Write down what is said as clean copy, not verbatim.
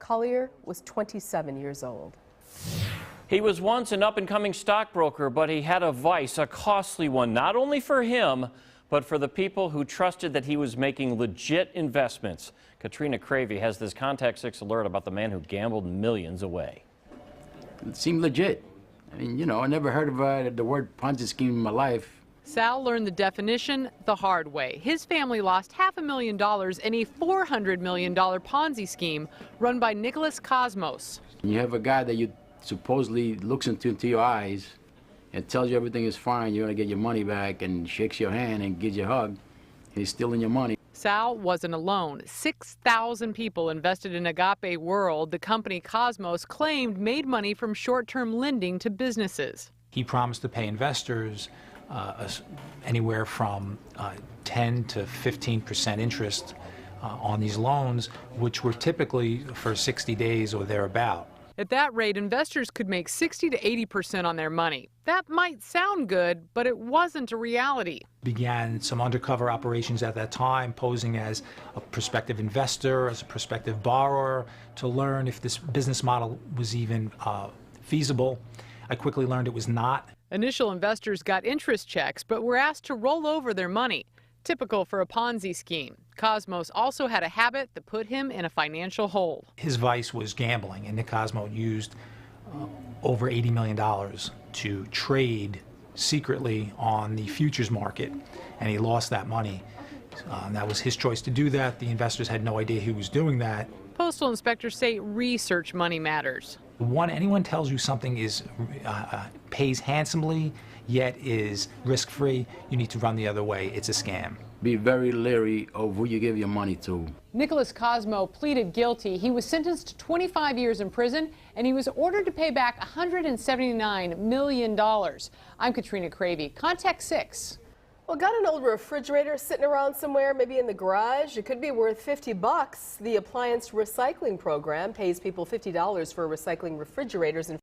Collier was 27 years old. He was once an up-and-coming stockbroker, but he had a vice, a costly one, not only for him, but for the people who trusted that he was making legit investments. Katrina Cravey has this Contact 6 alert about the man who gambled millions away. It seemed legit. I mean, you know, I never heard of the word Ponzi scheme in my life. Sal learned the definition the hard way. His family lost $500,000 in a $400 million Ponzi scheme run by Nicholas Cosmos. You have a guy that you supposedly looks into your eyes and tells you everything is fine, you're going to get your money back, and shakes your hand and gives you a hug, and he's stealing your money. Sal wasn't alone. 6,000 people invested in Agape World, the company Cosmos claimed made money from short-term lending to businesses. He promised to pay investors anywhere from 10 to 15% interest on these loans, which were typically for 60 days or thereabout. At that rate, investors could make 60 to 80% on their money. That might sound good, but it wasn't a reality. Began some undercover operations at that time, posing as a prospective investor, as a prospective borrower, to learn if this business model was even feasible. I quickly learned it was not. Initial investors got interest checks, but were asked to roll over their money. Typical for a Ponzi scheme. Cosmos also had a habit that put him in a financial hole. His vice was gambling, and Nick Cosmo used over $80 million to trade secretly on the futures market, and he lost that money. That was his choice to do that. The investors had no idea he was doing that. Postal inspectors say research money matters. Anyone tells you something is pays handsomely, yet is risk-free, you need to run the other way. It's a scam. Be very leery of who you give your money to. Nicholas Cosmo pleaded guilty. He was sentenced to 25 years in prison, and he was ordered to pay back $179 million. I'm Katrina Cravey, Contact 6. Well, got an old refrigerator sitting around somewhere, maybe in the garage? It could be worth 50 bucks. The appliance recycling program pays people $50 for recycling refrigerators and